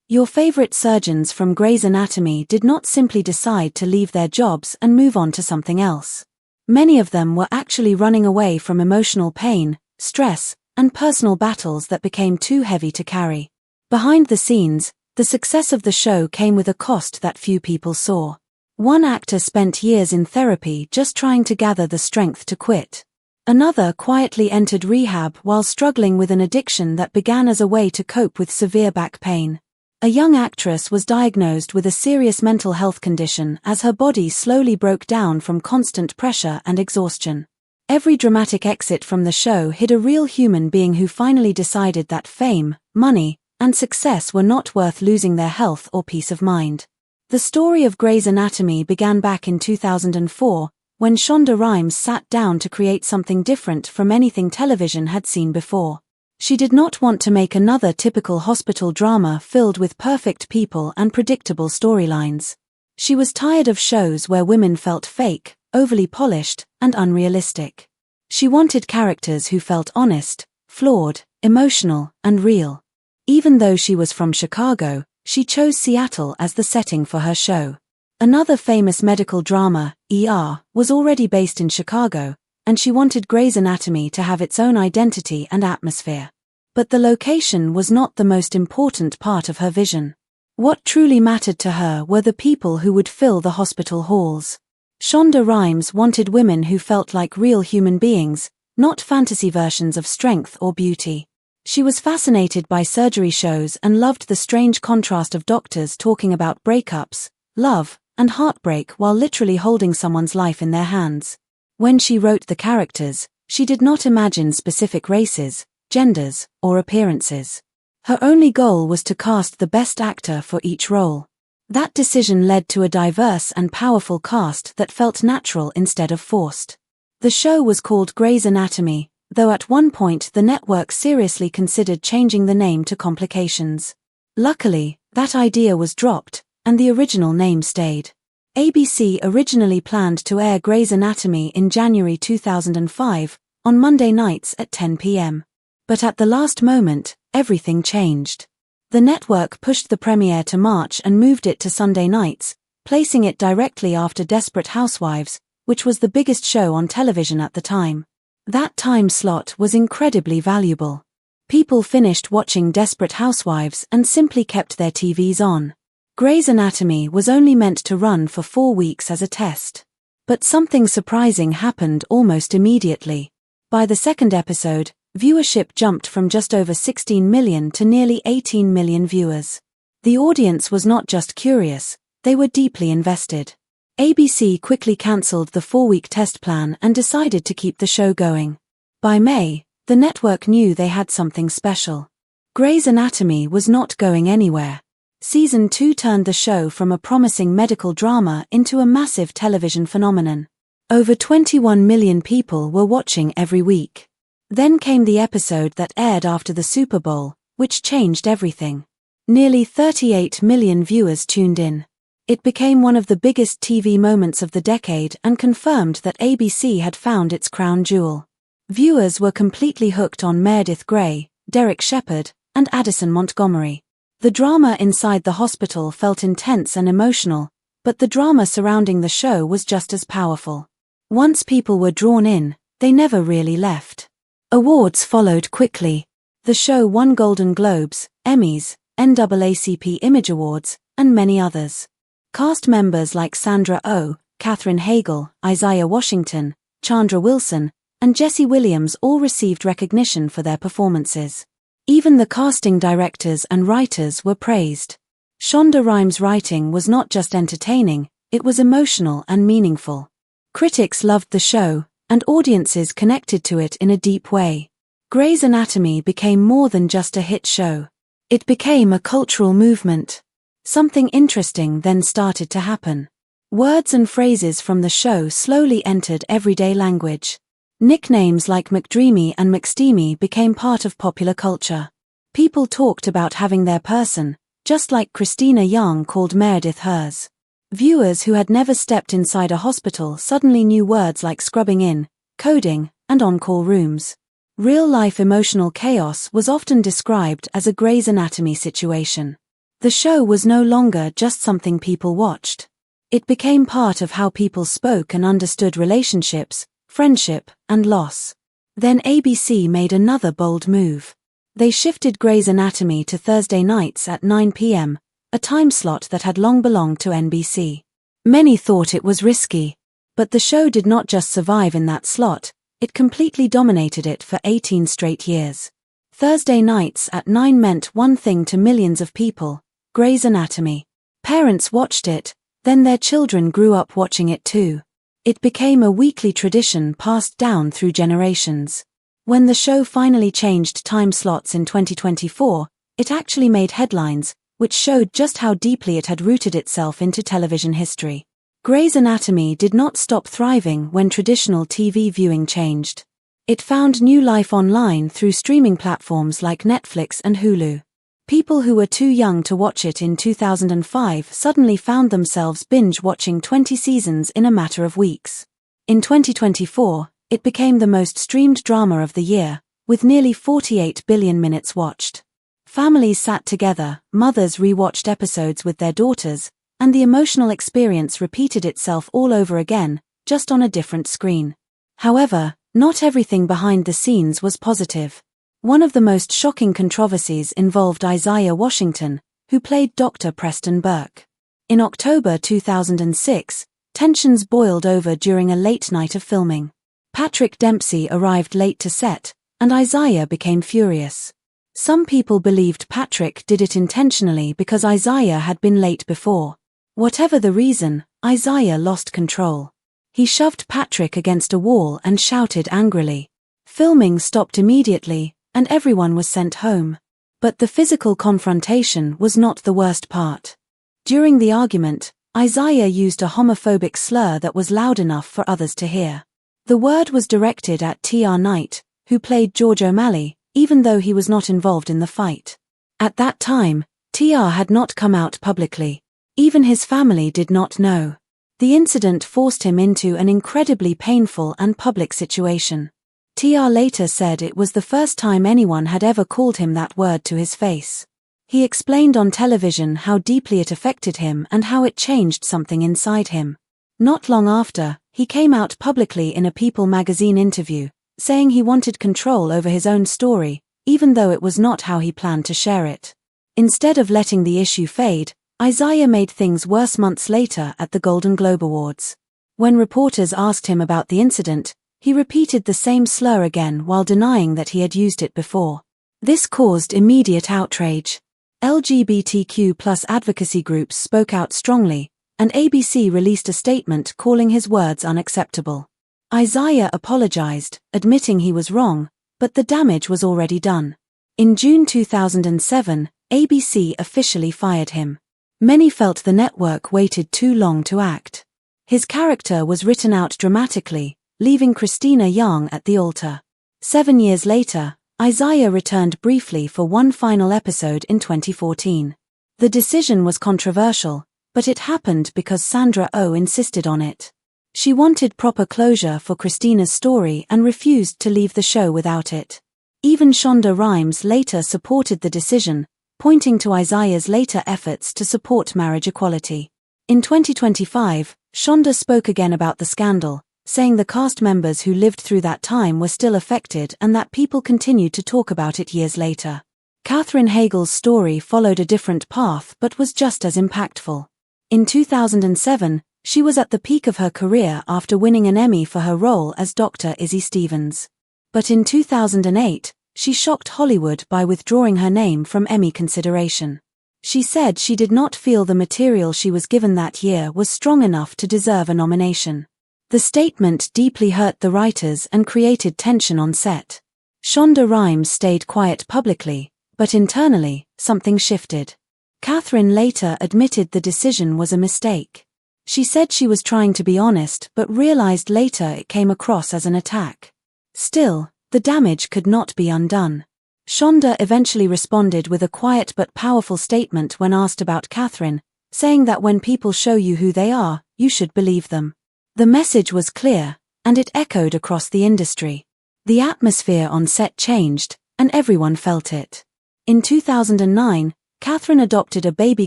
Your favorite surgeons from Grey's Anatomy did not simply decide to leave their jobs and move on to something else. Many of them were actually running away from emotional pain, stress, and personal battles that became too heavy to carry. Behind the scenes, the success of the show came with a cost that few people saw. One actor spent years in therapy just trying to gather the strength to quit. Another quietly entered rehab while struggling with an addiction that began as a way to cope with severe back pain. A young actress was diagnosed with a serious mental health condition as her body slowly broke down from constant pressure and exhaustion. Every dramatic exit from the show hid a real human being who finally decided that fame, money, and success were not worth losing their health or peace of mind. The story of Grey's Anatomy began back in 2004, when Shonda Rhimes sat down to create something different from anything television had seen before. She did not want to make another typical hospital drama filled with perfect people and predictable storylines. She was tired of shows where women felt fake, overly polished, and unrealistic. She wanted characters who felt honest, flawed, emotional, and real. Even though she was from Chicago, she chose Seattle as the setting for her show. Another famous medical drama, ER, was already based in Chicago, and she wanted Grey's Anatomy to have its own identity and atmosphere. But the location was not the most important part of her vision. What truly mattered to her were the people who would fill the hospital halls. Shonda Rhimes wanted women who felt like real human beings, not fantasy versions of strength or beauty. She was fascinated by surgery shows and loved the strange contrast of doctors talking about breakups, love, and heartbreak while literally holding someone's life in their hands. When she wrote the characters, she did not imagine specific races, genders, or appearances. Her only goal was to cast the best actor for each role. That decision led to a diverse and powerful cast that felt natural instead of forced. The show was called Grey's Anatomy, though at one point the network seriously considered changing the name to Complications. Luckily, that idea was dropped, and the original name stayed. ABC originally planned to air Grey's Anatomy in January 2005, on Monday nights at 10 p.m. But at the last moment, everything changed. The network pushed the premiere to March and moved it to Sunday nights, placing it directly after Desperate Housewives, which was the biggest show on television at the time. That time slot was incredibly valuable. People finished watching Desperate Housewives and simply kept their TVs on. Grey's Anatomy was only meant to run for 4 weeks as a test. But something surprising happened almost immediately. By the second episode, viewership jumped from just over 16 million to nearly 18 million viewers. The audience was not just curious, they were deeply invested. ABC quickly cancelled the 4-week test plan and decided to keep the show going. By May, the network knew they had something special. Grey's Anatomy was not going anywhere. Season 2 turned the show from a promising medical drama into a massive television phenomenon. Over 21 million people were watching every week. Then came the episode that aired after the Super Bowl, which changed everything. Nearly 38 million viewers tuned in. It became one of the biggest TV moments of the decade and confirmed that ABC had found its crown jewel. Viewers were completely hooked on Meredith Grey, Derek Shepherd, and Addison Montgomery. The drama inside the hospital felt intense and emotional, but the drama surrounding the show was just as powerful. Once people were drawn in, they never really left. Awards followed quickly. The show won Golden Globes, Emmys, NAACP Image Awards, and many others. Cast members like Sandra Oh, Katherine Heigl, Isaiah Washington, Chandra Wilson, and Jesse Williams all received recognition for their performances. Even the casting directors and writers were praised. Shonda Rhimes' writing was not just entertaining, it was emotional and meaningful. Critics loved the show, and audiences connected to it in a deep way. Grey's Anatomy became more than just a hit show. It became a cultural movement. Something interesting then started to happen. Words and phrases from the show slowly entered everyday language. Nicknames like McDreamy and McSteamy became part of popular culture. People talked about having their person, just like Cristina Yang called Meredith hers. Viewers who had never stepped inside a hospital suddenly knew words like scrubbing in, coding, and on-call rooms. Real-life emotional chaos was often described as a Grey's Anatomy situation. The show was no longer just something people watched. It became part of how people spoke and understood relationships, friendship, and loss. Then ABC made another bold move. They shifted Grey's Anatomy to Thursday nights at 9 p.m., a time slot that had long belonged to NBC. Many thought it was risky. But the show did not just survive in that slot, it completely dominated it for 18 straight years. Thursday nights at 9 meant one thing to millions of people: Grey's Anatomy. Parents watched it, then their children grew up watching it too. It became a weekly tradition passed down through generations. When the show finally changed time slots in 2024, it actually made headlines, which showed just how deeply it had rooted itself into television history. Grey's Anatomy did not stop thriving when traditional TV viewing changed. It found new life online through streaming platforms like Netflix and Hulu. People who were too young to watch it in 2005 suddenly found themselves binge-watching 20 seasons in a matter of weeks. In 2024, it became the most streamed drama of the year, with nearly 48 billion minutes watched. Families sat together, mothers re-watched episodes with their daughters, and the emotional experience repeated itself all over again, just on a different screen. However, not everything behind the scenes was positive. One of the most shocking controversies involved Isaiah Washington, who played Dr. Preston Burke. In October 2006, tensions boiled over during a late night of filming. Patrick Dempsey arrived late to set, and Isaiah became furious. Some people believed Patrick did it intentionally because Isaiah had been late before. Whatever the reason, Isaiah lost control. He shoved Patrick against a wall and shouted angrily. Filming stopped immediately, and everyone was sent home. But the physical confrontation was not the worst part. During the argument, Isaiah used a homophobic slur that was loud enough for others to hear. The word was directed at T.R. Knight, who played George O'Malley, even though he was not involved in the fight. At that time, T.R. had not come out publicly. Even his family did not know. The incident forced him into an incredibly painful and public situation. T.R. later said it was the first time anyone had ever called him that word to his face. He explained on television how deeply it affected him and how it changed something inside him. Not long after, he came out publicly in a People magazine interview, saying he wanted control over his own story, even though it was not how he planned to share it. Instead of letting the issue fade, Isaiah made things worse months later at the Golden Globe Awards. When reporters asked him about the incident, he repeated the same slur again while denying that he had used it before. This caused immediate outrage. LGBTQ+ advocacy groups spoke out strongly, and ABC released a statement calling his words unacceptable. Isaiah apologized, admitting he was wrong, but the damage was already done. In June 2007, ABC officially fired him. Many felt the network waited too long to act. His character was written out dramatically, leaving Cristina Yang at the altar. 7 years later, Isaiah returned briefly for one final episode in 2014. The decision was controversial, but it happened because Sandra Oh insisted on it. She wanted proper closure for Cristina's story and refused to leave the show without it. Even Shonda Rhimes later supported the decision, pointing to Isaiah's later efforts to support marriage equality. In 2025, Shonda spoke again about the scandal, saying the cast members who lived through that time were still affected and that people continued to talk about it years later. Katherine Heigl's story followed a different path but was just as impactful. In 2007, she was at the peak of her career after winning an Emmy for her role as Dr. Izzy Stevens. But in 2008, she shocked Hollywood by withdrawing her name from Emmy consideration. She said she did not feel the material she was given that year was strong enough to deserve a nomination. The statement deeply hurt the writers and created tension on set. Shonda Rhimes stayed quiet publicly, but internally, something shifted. Katherine later admitted the decision was a mistake. She said she was trying to be honest but realized later it came across as an attack. Still, the damage could not be undone. Shonda eventually responded with a quiet but powerful statement when asked about Katherine, saying that when people show you who they are, you should believe them. The message was clear, and it echoed across the industry. The atmosphere on set changed, and everyone felt it. In 2009, Katherine adopted a baby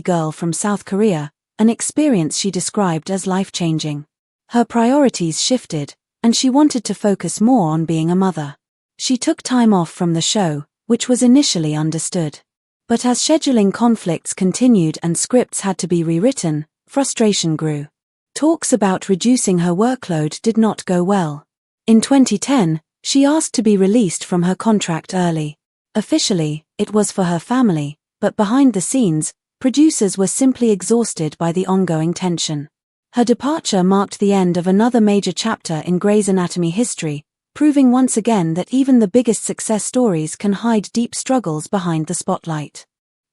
girl from South Korea, an experience she described as life-changing. Her priorities shifted, and she wanted to focus more on being a mother. She took time off from the show, which was initially understood. But as scheduling conflicts continued and scripts had to be rewritten, frustration grew. Talks about reducing her workload did not go well. In 2010, she asked to be released from her contract early. Officially, it was for her family, but behind the scenes, producers were simply exhausted by the ongoing tension. Her departure marked the end of another major chapter in Grey's Anatomy history, proving once again that even the biggest success stories can hide deep struggles behind the spotlight.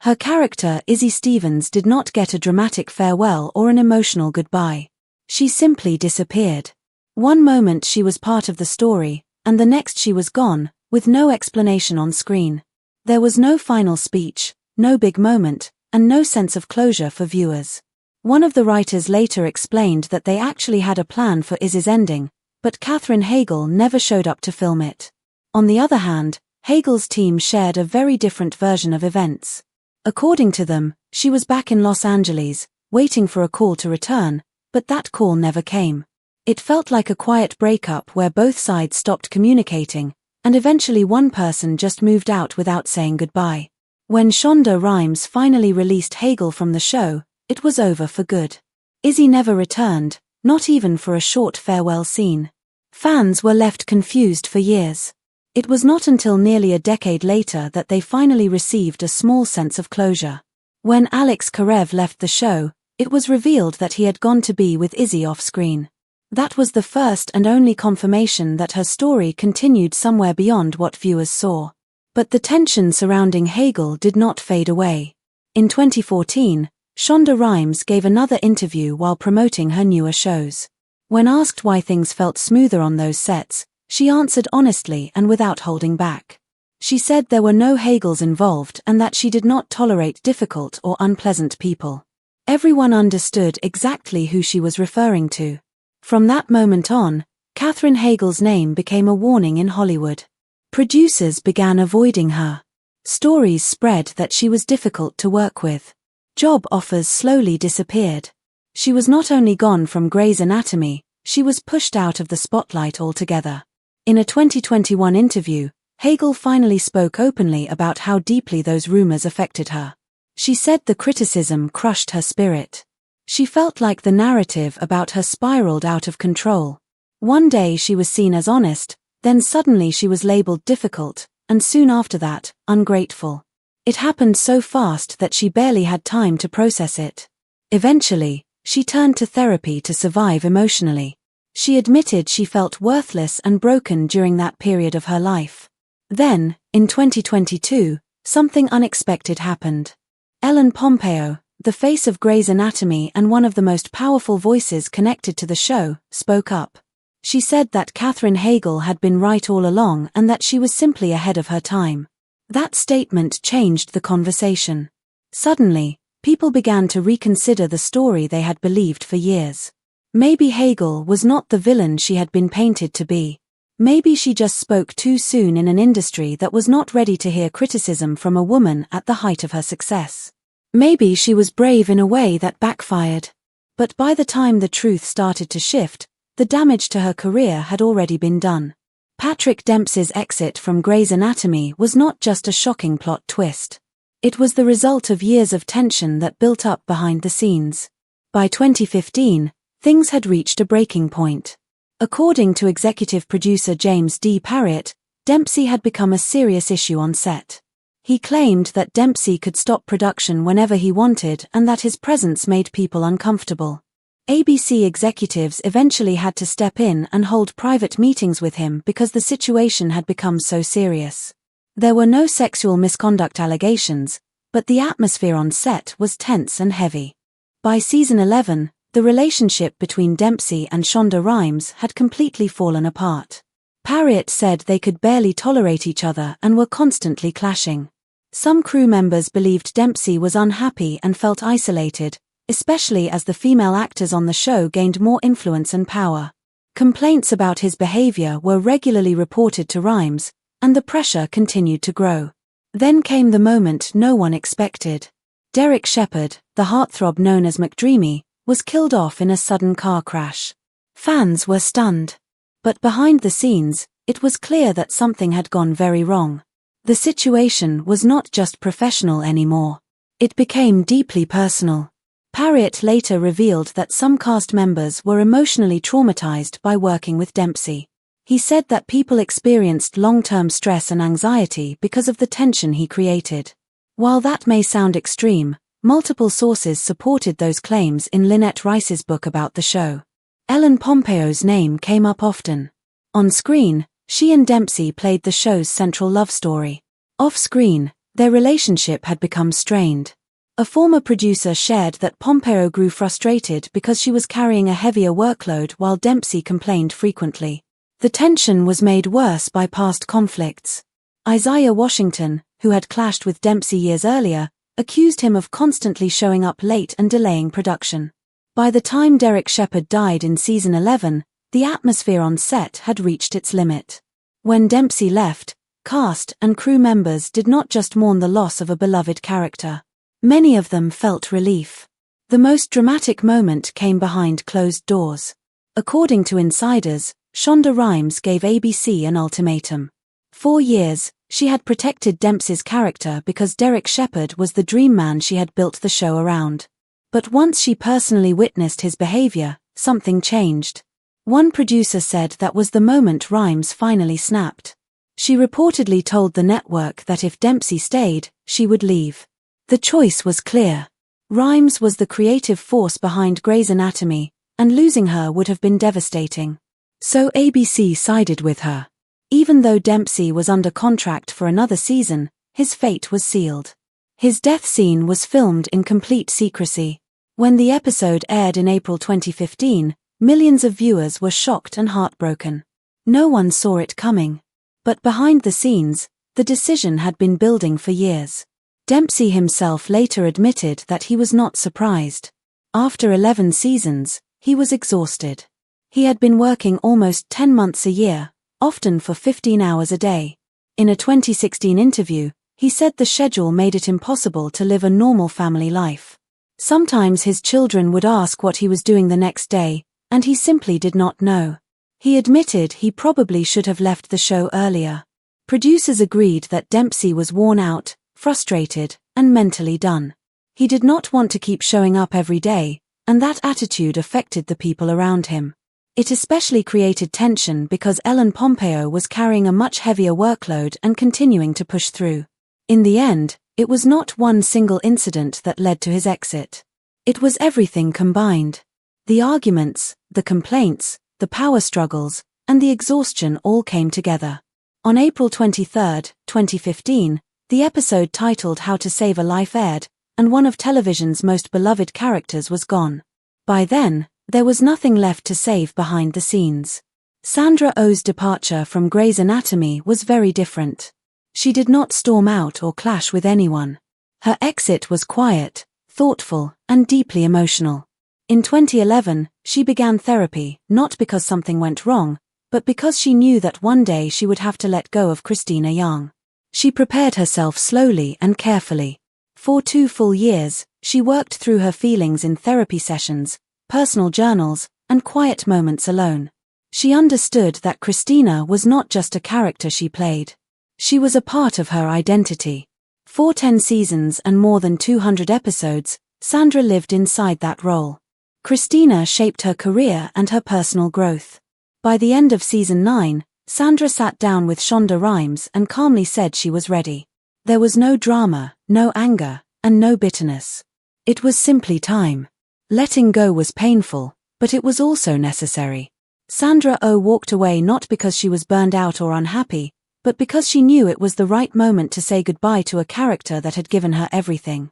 Her character, Izzy Stevens, did not get a dramatic farewell or an emotional goodbye. She simply disappeared. One moment she was part of the story, and the next she was gone, with no explanation on screen. There was no final speech, no big moment, and no sense of closure for viewers. One of the writers later explained that they actually had a plan for Izzy's ending, but Katherine Heigl never showed up to film it. On the other hand, Heigl's team shared a very different version of events. According to them, she was back in Los Angeles, waiting for a call to return, but that call never came. It felt like a quiet breakup where both sides stopped communicating, and eventually one person just moved out without saying goodbye. When Shonda Rhimes finally released Heigl from the show, it was over for good. Izzy never returned, not even for a short farewell scene. Fans were left confused for years. It was not until nearly a decade later that they finally received a small sense of closure. When Alex Karev left the show, it was revealed that he had gone to be with Izzy off-screen. That was the first and only confirmation that her story continued somewhere beyond what viewers saw. But the tension surrounding Heigl did not fade away. In 2014, Shonda Rhimes gave another interview while promoting her newer shows. When asked why things felt smoother on those sets, she answered honestly and without holding back. She said there were no Heigls involved and that she did not tolerate difficult or unpleasant people. Everyone understood exactly who she was referring to. From that moment on, Katherine Heigl's name became a warning in Hollywood. Producers began avoiding her. Stories spread that she was difficult to work with. Job offers slowly disappeared. She was not only gone from Grey's Anatomy, she was pushed out of the spotlight altogether. In a 2021 interview, Heigl finally spoke openly about how deeply those rumors affected her. She said the criticism crushed her spirit. She felt like the narrative about her spiraled out of control. One day she was seen as honest, then suddenly she was labeled difficult, and soon after that, ungrateful. It happened so fast that she barely had time to process it. Eventually, she turned to therapy to survive emotionally. She admitted she felt worthless and broken during that period of her life. Then, in 2022, something unexpected happened. Ellen Pompeo, the face of Grey's Anatomy and one of the most powerful voices connected to the show, spoke up. She said that Katherine Heigl had been right all along and that she was simply ahead of her time. That statement changed the conversation. Suddenly, people began to reconsider the story they had believed for years. Maybe Heigl was not the villain she had been painted to be. Maybe she just spoke too soon in an industry that was not ready to hear criticism from a woman at the height of her success. Maybe she was brave in a way that backfired. But by the time the truth started to shift, the damage to her career had already been done. Patrick Dempsey's exit from Grey's Anatomy was not just a shocking plot twist. It was the result of years of tension that built up behind the scenes. By 2015, things had reached a breaking point. According to executive producer James D. Parriott, Dempsey had become a serious issue on set. He claimed that Dempsey could stop production whenever he wanted and that his presence made people uncomfortable. ABC executives eventually had to step in and hold private meetings with him because the situation had become so serious. There were no sexual misconduct allegations, but the atmosphere on set was tense and heavy. By season 11, the relationship between Dempsey and Shonda Rhimes had completely fallen apart. Parriott said they could barely tolerate each other and were constantly clashing. Some crew members believed Dempsey was unhappy and felt isolated, especially as the female actors on the show gained more influence and power. Complaints about his behavior were regularly reported to Rhimes, and the pressure continued to grow. Then came the moment no one expected. Derek Shepherd, the heartthrob known as McDreamy, was killed off in a sudden car crash. Fans were stunned. But behind the scenes, it was clear that something had gone very wrong. The situation was not just professional anymore. It became deeply personal. Parriott later revealed that some cast members were emotionally traumatized by working with Dempsey. He said that people experienced long-term stress and anxiety because of the tension he created. While that may sound extreme, multiple sources supported those claims in Lynette Rice's book about the show. Ellen Pompeo's name came up often. On screen, she and Dempsey played the show's central love story. Off-screen, their relationship had become strained. A former producer shared that Pompeo grew frustrated because she was carrying a heavier workload while Dempsey complained frequently. The tension was made worse by past conflicts. Isaiah Washington, who had clashed with Dempsey years earlier, accused him of constantly showing up late and delaying production. By the time Derek Shepherd died in season 11, the atmosphere on set had reached its limit. When Dempsey left, cast and crew members did not just mourn the loss of a beloved character. Many of them felt relief. The most dramatic moment came behind closed doors. According to insiders, Shonda Rhimes gave ABC an ultimatum. 4 years, she had protected Dempsey's character because Derek Shepherd was the dream man she had built the show around. But once she personally witnessed his behavior, something changed. One producer said that was the moment Rhimes finally snapped. She reportedly told the network that if Dempsey stayed, she would leave. The choice was clear. Rhimes was the creative force behind Grey's Anatomy, and losing her would have been devastating. So ABC sided with her. Even though Dempsey was under contract for another season, his fate was sealed. His death scene was filmed in complete secrecy. When the episode aired in April 2015, millions of viewers were shocked and heartbroken. No one saw it coming. But behind the scenes, the decision had been building for years. Dempsey himself later admitted that he was not surprised. After 11 seasons, he was exhausted. He had been working almost 10 months a year, often for 15 hours a day. In a 2016 interview, he said the schedule made it impossible to live a normal family life. Sometimes his children would ask what he was doing the next day, and he simply did not know. He admitted he probably should have left the show earlier. Producers agreed that Dempsey was worn out, frustrated, and mentally done. He did not want to keep showing up every day, and that attitude affected the people around him. It especially created tension because Ellen Pompeo was carrying a much heavier workload and continuing to push through. In the end, it was not one single incident that led to his exit. It was everything combined. The arguments, the complaints, the power struggles, and the exhaustion all came together. On April 23, 2015, the episode titled How to Save a Life aired, and one of television's most beloved characters was gone. By then, there was nothing left to save behind the scenes. Sandra Oh's departure from Grey's Anatomy was very different. She did not storm out or clash with anyone. Her exit was quiet, thoughtful, and deeply emotional. In 2011, she began therapy, not because something went wrong, but because she knew that one day she would have to let go of Cristina Yang. She prepared herself slowly and carefully. For 2 full years, she worked through her feelings in therapy sessions, personal journals, and quiet moments alone. She understood that Cristina was not just a character she played. She was a part of her identity. For 10 seasons and more than 200 episodes, Sandra lived inside that role. Cristina shaped her career and her personal growth. By the end of season 9, Sandra sat down with Shonda Rhimes and calmly said she was ready. There was no drama, no anger, and no bitterness. It was simply time. Letting go was painful, but it was also necessary. Sandra Oh walked away not because she was burned out or unhappy, but because she knew it was the right moment to say goodbye to a character that had given her everything.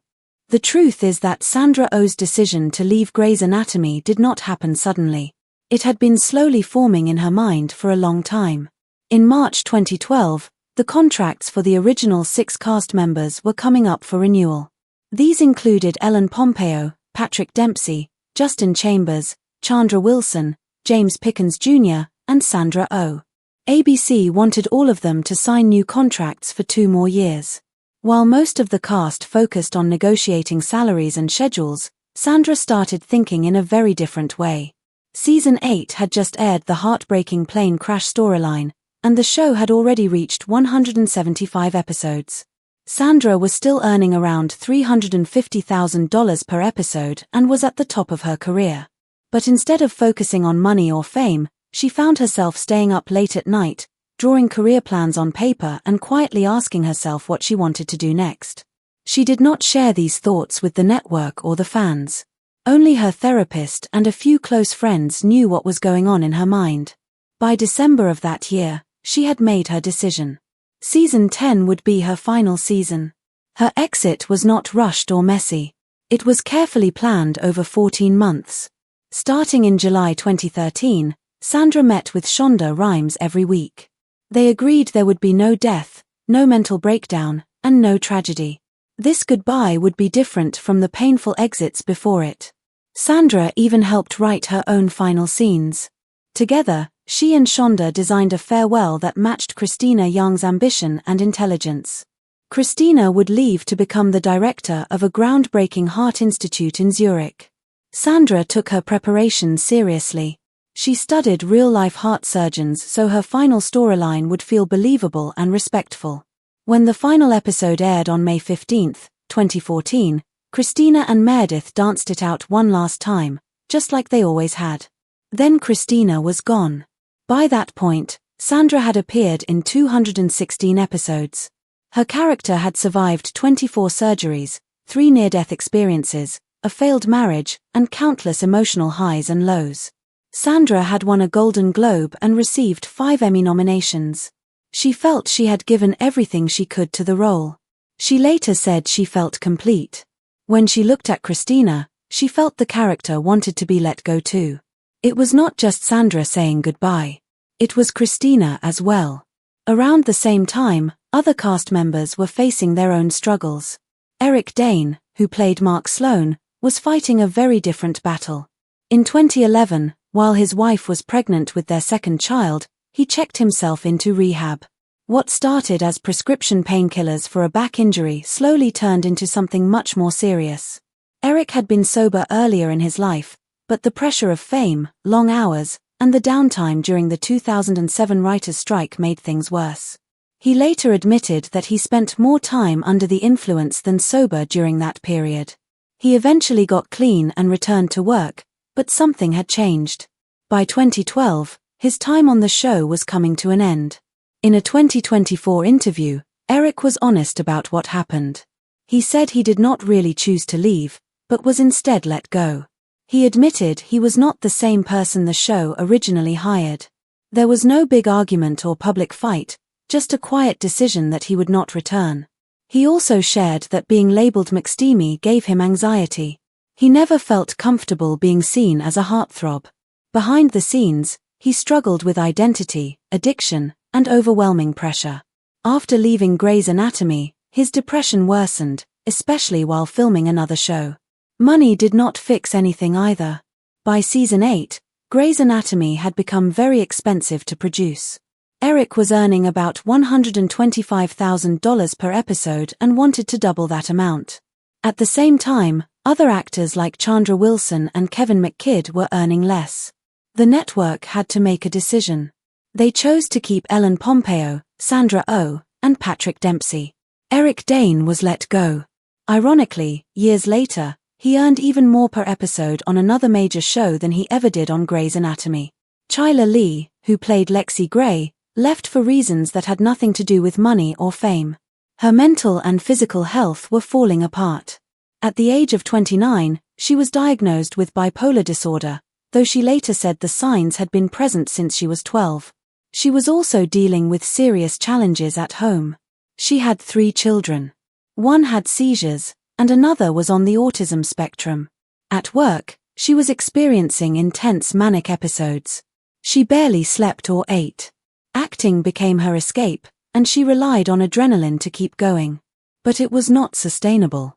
The truth is that Sandra Oh's decision to leave Grey's Anatomy did not happen suddenly. It had been slowly forming in her mind for a long time. In March 2012, the contracts for the original 6 cast members were coming up for renewal. These included Ellen Pompeo, Patrick Dempsey, Justin Chambers, Chandra Wilson, James Pickens Jr., and Sandra Oh. ABC wanted all of them to sign new contracts for 2 more years. While most of the cast focused on negotiating salaries and schedules, Sandra started thinking in a very different way. Season 8 had just aired the heartbreaking plane crash storyline, and the show had already reached 175 episodes. Sandra was still earning around $350,000 per episode and was at the top of her career. But instead of focusing on money or fame, she found herself staying up late at night, drawing career plans on paper and quietly asking herself what she wanted to do next. She did not share these thoughts with the network or the fans. Only her therapist and a few close friends knew what was going on in her mind. By December of that year, she had made her decision. Season 10 would be her final season. Her exit was not rushed or messy. It was carefully planned over 14 months. Starting in July 2013, Sandra met with Shonda Rhimes every week. They agreed there would be no death, no mental breakdown, and no tragedy. This goodbye would be different from the painful exits before it. Sandra even helped write her own final scenes. Together, she and Shonda designed a farewell that matched Cristina Yang's ambition and intelligence. Cristina would leave to become the director of a groundbreaking heart institute in Zurich. Sandra took her preparation seriously. She studied real-life heart surgeons so her final storyline would feel believable and respectful. When the final episode aired on May 15, 2014, Cristina and Meredith danced it out one last time, just like they always had. Then Cristina was gone. By that point, Sandra had appeared in 216 episodes. Her character had survived 24 surgeries, 3 near-death experiences, a failed marriage, and countless emotional highs and lows. Sandra had won a Golden Globe and received 5 Emmy nominations. She felt she had given everything she could to the role. She later said she felt complete. When she looked at Cristina, she felt the character wanted to be let go too. It was not just Sandra saying goodbye. It was Cristina as well. Around the same time, other cast members were facing their own struggles. Dane, who played Mark Sloan, was fighting a very different battle. In 2011, while his wife was pregnant with their second child, he checked himself into rehab. What started as prescription painkillers for a back injury slowly turned into something much more serious. Eric had been sober earlier in his life, but the pressure of fame, long hours, and the downtime during the 2007 writers' strike made things worse. He later admitted that he spent more time under the influence than sober during that period. He eventually got clean and returned to work, but something had changed. By 2012, his time on the show was coming to an end. In a 2024 interview, Eric was honest about what happened. He said he did not really choose to leave, but was instead let go. He admitted he was not the same person the show originally hired. There was no big argument or public fight, just a quiet decision that he would not return. He also shared that being labeled McSteamy gave him anxiety. He never felt comfortable being seen as a heartthrob. Behind the scenes, he struggled with identity, addiction, and overwhelming pressure. After leaving Grey's Anatomy, his depression worsened, especially while filming another show. Money did not fix anything either. By season 8, Grey's Anatomy had become very expensive to produce. Eric was earning about $125,000 per episode and wanted to double that amount. At the same time, other actors like Chandra Wilson and Kevin McKidd were earning less. The network had to make a decision. They chose to keep Ellen Pompeo, Sandra Oh, and Patrick Dempsey. Dane was let go. Ironically, years later, he earned even more per episode on another major show than he ever did on Grey's Anatomy. Chyler Leigh, who played Lexi Gray, left for reasons that had nothing to do with money or fame. Her mental and physical health were falling apart. At the age of 29, she was diagnosed with bipolar disorder, though she later said the signs had been present since she was 12. She was also dealing with serious challenges at home. She had 3 children. One had seizures, and another was on the autism spectrum. At work, she was experiencing intense manic episodes. She barely slept or ate. Acting became her escape, and she relied on adrenaline to keep going. But it was not sustainable.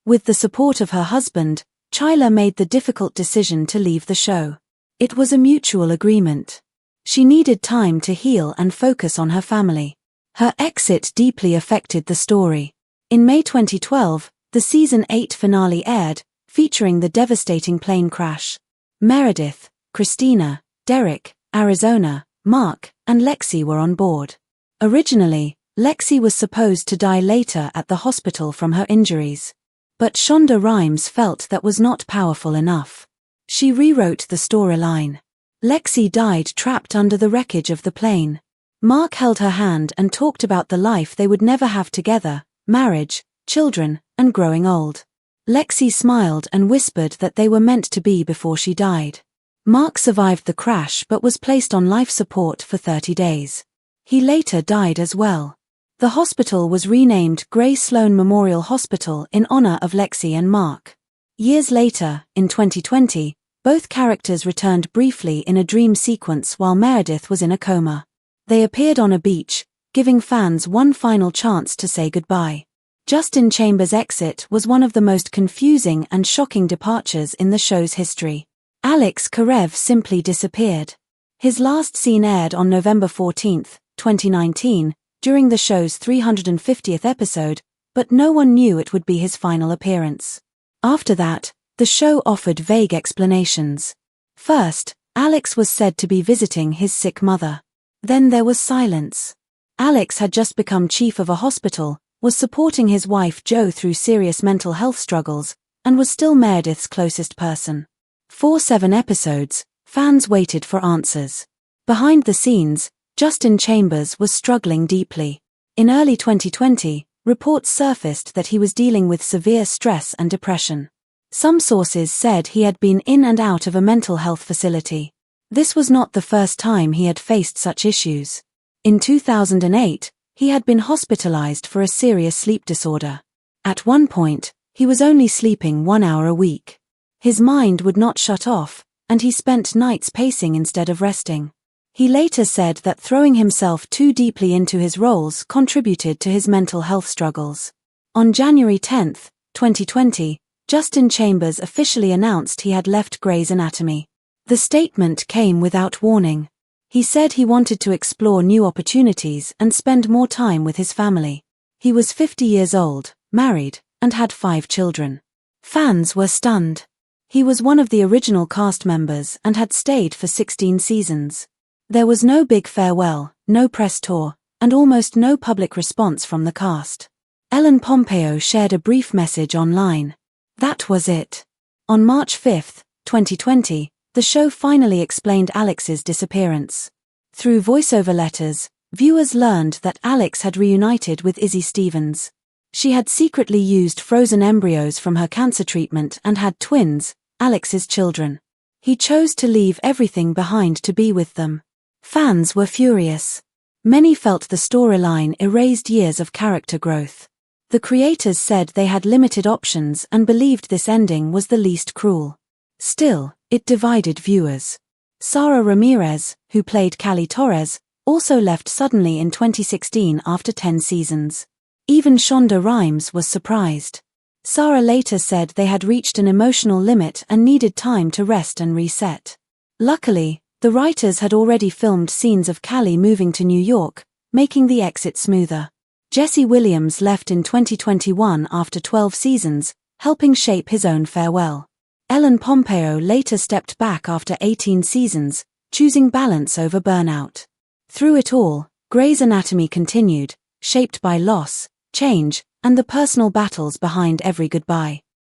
With the support of her husband, Chyler made the difficult decision to leave the show. It was a mutual agreement. She needed time to heal and focus on her family. Her exit deeply affected the story. In May 2012, the season 8 finale aired, featuring the devastating plane crash. Meredith, Cristina, Derek, Arizona, Mark, and Lexi were on board. Originally, Lexi was supposed to die later at the hospital from her injuries. But Shonda Rhimes felt that was not powerful enough. She rewrote the storyline. Lexi died trapped under the wreckage of the plane. Mark held her hand and talked about the life they would never have together, marriage, children, and growing old. Lexi smiled and whispered that they were meant to be before she died. Mark survived the crash but was placed on life support for 30 days. He later died as well. The hospital was renamed Grace Sloan Memorial Hospital in honor of Lexi and Mark. Years later, in 2020, both characters returned briefly in a dream sequence while Meredith was in a coma. They appeared on a beach, giving fans one final chance to say goodbye. Justin Chambers' exit was one of the most confusing and shocking departures in the show's history. Alex Karev simply disappeared. His last scene aired on November 14, 2019, during the show's 350th episode, but no one knew it would be his final appearance. After that, the show offered vague explanations. First, Alex was said to be visiting his sick mother. Then there was silence. Alex had just become chief of a hospital, was supporting his wife Jo through serious mental health struggles, and was still Meredith's closest person. For 7 episodes, fans waited for answers. Behind the scenes, Justin Chambers was struggling deeply. In early 2020, reports surfaced that he was dealing with severe stress and depression. Some sources said he had been in and out of a mental health facility. This was not the first time he had faced such issues. In 2008, he had been hospitalized for a serious sleep disorder. At one point, he was only sleeping 1 hour a week. His mind would not shut off, and he spent nights pacing instead of resting. He later said that throwing himself too deeply into his roles contributed to his mental health struggles. On January 10, 2020, Justin Chambers officially announced he had left Grey's Anatomy. The statement came without warning. He said he wanted to explore new opportunities and spend more time with his family. He was 50 years old, married, and had 5 children. Fans were stunned. He was one of the original cast members and had stayed for 16 seasons. There was no big farewell, no press tour, and almost no public response from the cast. Ellen Pompeo shared a brief message online. That was it. On March 5, 2020, the show finally explained Alex's disappearance. Through voiceover letters, viewers learned that Alex had reunited with Izzy Stevens. She had secretly used frozen embryos from her cancer treatment and had twins, Alex's children. He chose to leave everything behind to be with them. Fans were furious. Many felt the storyline erased years of character growth. The creators said they had limited options and believed this ending was the least cruel. Still, it divided viewers. Sara Ramirez, who played Callie Torres, also left suddenly in 2016 after 10 seasons. Even Shonda Rhimes was surprised. Sara later said they had reached an emotional limit and needed time to rest and reset. Luckily, the writers had already filmed scenes of Callie moving to New York, making the exit smoother. Jesse Williams left in 2021 after 12 seasons, helping shape his own farewell. Ellen Pompeo later stepped back after 18 seasons, choosing balance over burnout. Through it all, Grey's Anatomy continued, shaped by loss, change, and the personal battles behind every goodbye.